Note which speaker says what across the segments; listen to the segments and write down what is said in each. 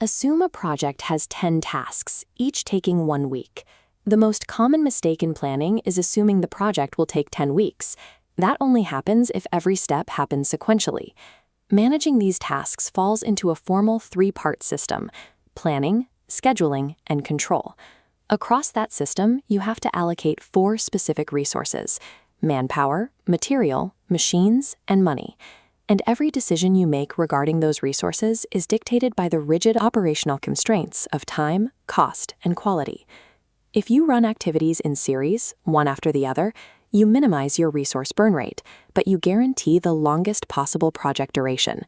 Speaker 1: Assume a project has 10 tasks, each taking 1 week. The most common mistake in planning is assuming the project will take 10 weeks. That only happens if every step happens sequentially. Managing these tasks falls into a formal 3-part system: planning, scheduling, and control. Across that system, you have to allocate 4 specific resources: manpower, material, machines, and money. And every decision you make regarding those resources is dictated by the rigid operational constraints of time, cost, and quality. If you run activities in series, one after the other, you minimize your resource burn rate, but you guarantee the longest possible project duration.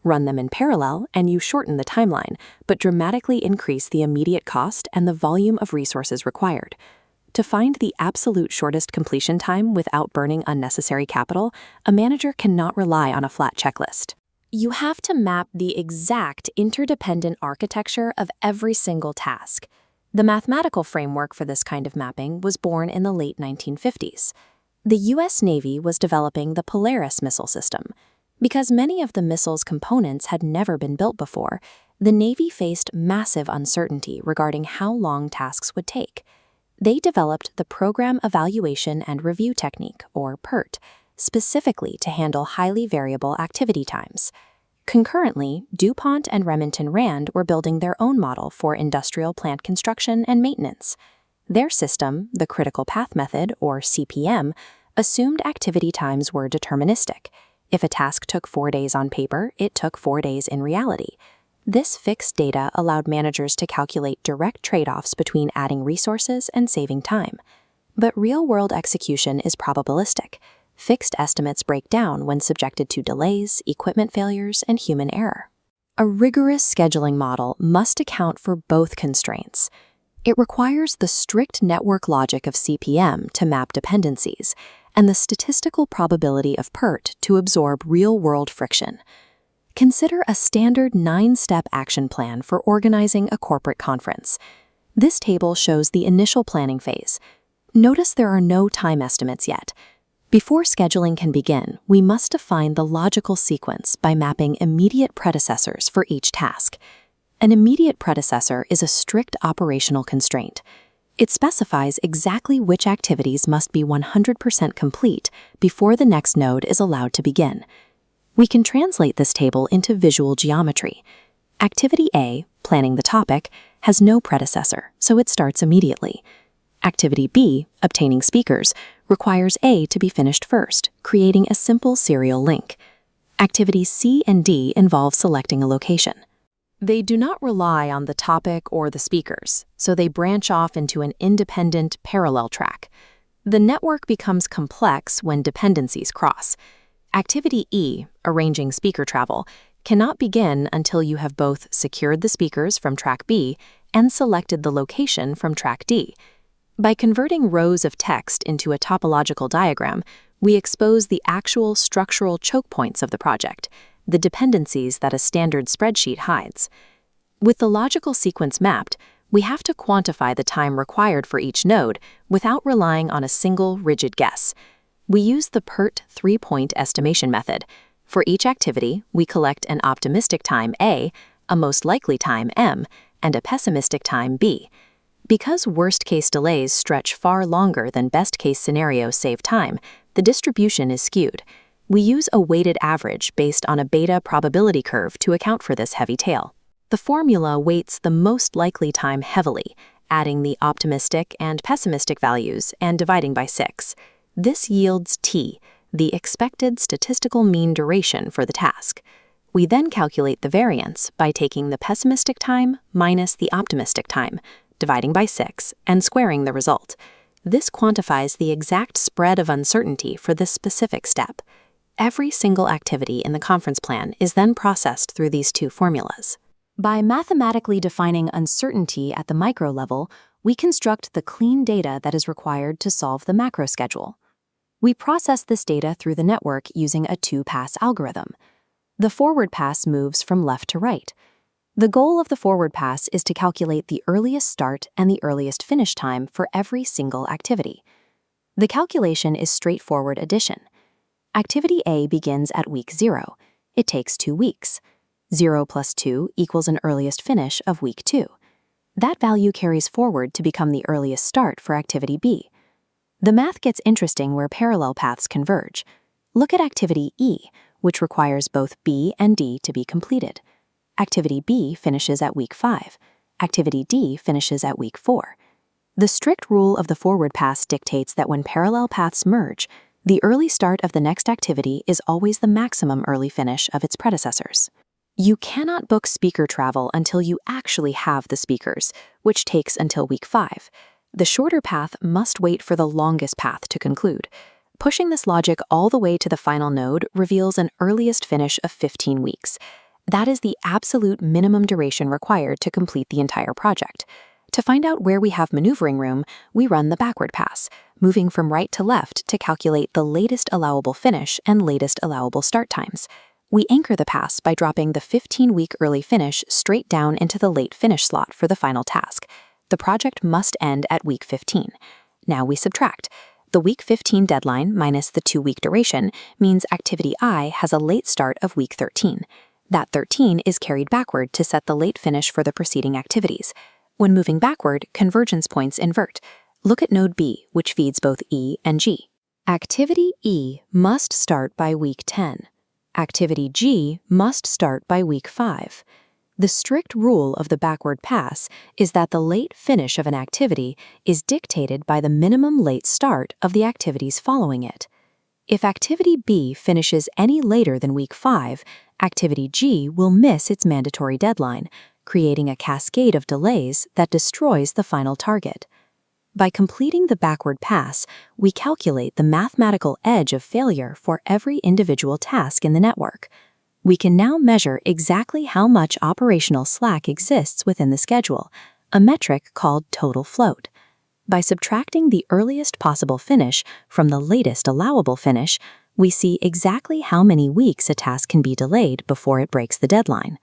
Speaker 1: Run them in parallel, and you shorten the timeline, but dramatically increase the immediate cost and the volume of resources required. To find the absolute shortest completion time without burning unnecessary capital, a manager cannot rely on a flat checklist. You have to map the exact interdependent architecture of every single task. The mathematical framework for this kind of mapping was born in the late 1950s. The U.S. Navy was developing the Polaris missile system. Because many of the missile's components had never been built before, the Navy faced massive uncertainty regarding how long tasks would take. They developed the Program Evaluation and Review Technique, or PERT, specifically to handle highly variable activity times. Concurrently, DuPont and Remington Rand were building their own model for industrial plant construction and maintenance. Their system, the Critical Path Method, or CPM, assumed activity times were deterministic. If a task took 4 days on paper, it took 4 days in reality. This fixed data allowed managers to calculate direct trade-offs between adding resources and saving time. But real-world execution is probabilistic. Fixed estimates break down when subjected to delays, equipment failures, and human error. A rigorous scheduling model must account for both constraints. It requires the strict network logic of CPM to map dependencies, and the statistical probability of PERT to absorb real-world friction. Consider a standard 9-step action plan for organizing a corporate conference. This table shows the initial planning phase. Notice there are no time estimates yet. Before scheduling can begin, we must define the logical sequence by mapping immediate predecessors for each task. An immediate predecessor is a strict operational constraint. It specifies exactly which activities must be 100% complete before the next node is allowed to begin. We can translate this table into visual geometry. Activity A, planning the topic, has no predecessor, so it starts immediately. Activity B, obtaining speakers, requires A to be finished first, creating a simple serial link. Activities C and D involve selecting a location. They do not rely on the topic or the speakers, so they branch off into an independent parallel track. The network becomes complex when dependencies cross. Activity E, arranging speaker travel, cannot begin until you have both secured the speakers from track B and selected the location from track D. By converting rows of text into a topological diagram, we expose the actual structural choke points of the project, the dependencies that a standard spreadsheet hides. With the logical sequence mapped, we have to quantify the time required for each node without relying on a single rigid guess. We use the PERT 3-point estimation method. For each activity, we collect an optimistic time A, a most likely time M, and a pessimistic time B. Because worst-case delays stretch far longer than best-case scenarios save time, the distribution is skewed. We use a weighted average based on a beta probability curve to account for this heavy tail. The formula weights the most likely time heavily, adding the optimistic and pessimistic values and dividing by 6. This yields T, the expected statistical mean duration for the task. We then calculate the variance by taking the pessimistic time minus the optimistic time, dividing by 6, and squaring the result. This quantifies the exact spread of uncertainty for this specific step. Every single activity in the conference plan is then processed through these two formulas. By mathematically defining uncertainty at the micro level, we construct the clean data that is required to solve the macro schedule. We process this data through the network using a 2-pass algorithm. The forward pass moves from left to right. The goal of the forward pass is to calculate the earliest start and the earliest finish time for every single activity. The calculation is straightforward addition. Activity A begins at week 0. It takes 2 weeks. 0 plus 2 equals an earliest finish of week 2. That value carries forward to become the earliest start for activity B. The math gets interesting where parallel paths converge. Look at activity E, which requires both B and D to be completed. Activity B finishes at week 5. Activity D finishes at week 4. The strict rule of the forward pass dictates that when parallel paths merge, the early start of the next activity is always the maximum early finish of its predecessors. You cannot book speaker travel until you actually have the speakers, which takes until week 5. The shorter path must wait for the longest path to conclude. Pushing this logic all the way to the final node reveals an earliest finish of 15 weeks. That is the absolute minimum duration required to complete the entire project. To find out where we have maneuvering room, we run the backward pass, moving from right to left to calculate the latest allowable finish and latest allowable start times. We anchor the pass by dropping the 15-week early finish straight down into the late finish slot for the final task. The project must end at week 15. Now we subtract. The week 15 deadline minus the 2-week duration means activity I has a late start of week 13. That 13 is carried backward to set the late finish for the preceding activities. When moving backward, convergence points invert. Look at node B, which feeds both E and G. Activity E must start by week 10. Activity G must start by week 5. The strict rule of the backward pass is that the late finish of an activity is dictated by the minimum late start of the activities following it. If activity B finishes any later than week 5, activity G will miss its mandatory deadline, creating a cascade of delays that destroys the final target. By completing the backward pass, we calculate the mathematical edge of failure for every individual task in the network. We can now measure exactly how much operational slack exists within the schedule, a metric called total float. By subtracting the earliest possible finish from the latest allowable finish, we see exactly how many weeks a task can be delayed before it breaks the deadline.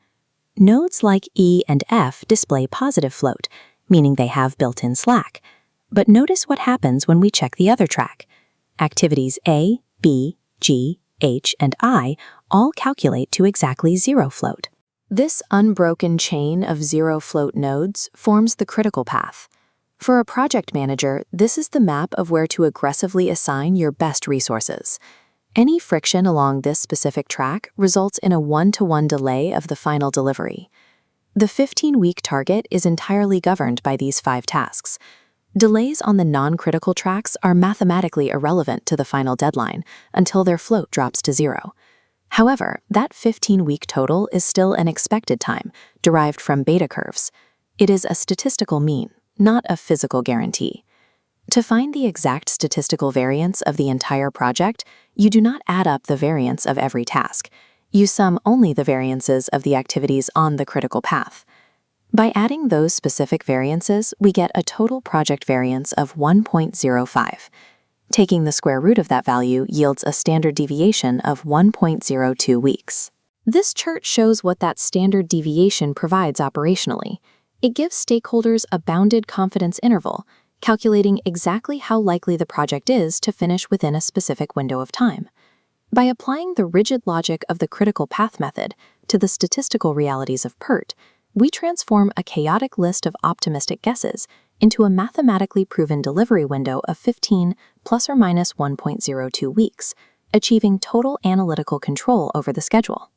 Speaker 1: Nodes like E and F display positive float, meaning they have built-in slack. But notice what happens when we check the other track. Activities A, B, G, H, and I all calculate to exactly 0 float. This unbroken chain of 0 float nodes forms the critical path. For a project manager, this is the map of where to aggressively assign your best resources. Any friction along this specific track results in a 1-to-1 delay of the final delivery. The 15-week target is entirely governed by these 5 tasks. Delays on the non-critical tracks are mathematically irrelevant to the final deadline until their float drops to 0. However, that 15-week total is still an expected time, derived from beta curves. It is a statistical mean, not a physical guarantee. To find the exact statistical variance of the entire project, you do not add up the variance of every task. You sum only the variances of the activities on the critical path. By adding those specific variances, we get a total project variance of 1.05. Taking the square root of that value yields a standard deviation of 1.02 weeks. This chart shows what that standard deviation provides operationally. It gives stakeholders a bounded confidence interval, calculating exactly how likely the project is to finish within a specific window of time. By applying the rigid logic of the critical path method to the statistical realities of PERT, we transform a chaotic list of optimistic guesses into a mathematically proven delivery window of 15 plus or minus 1.02 weeks, achieving total analytical control over the schedule.